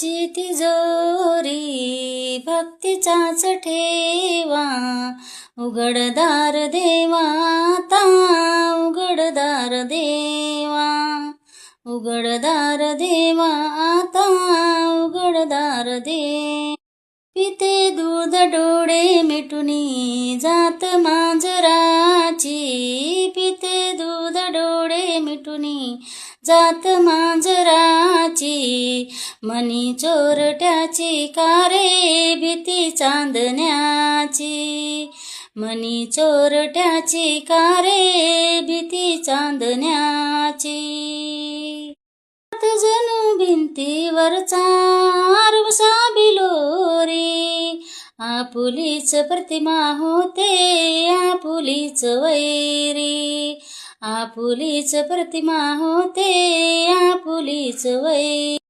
देवाची तिजोरी भक्तीचाच ठेवा, उघडदार देवा आता उघडदार देवा, उघडदार देवा आता उघडदार दे। पिते दूध डोळे मिटुनी जात मांजराची, पिते दूध डोळे मिटुनी जात मांजराची, मनी चोरट्याची कारे भीती चांदण्याची, मनी चोरट्याची कारे भीती चांदण्याची। जणू भिंतीवरचा आरसा बिलोरी, आपुलीच प्रतिमा होते आपुलीच वैरी, आपुलीच प्रतिमा होते आपुलीच वैरी।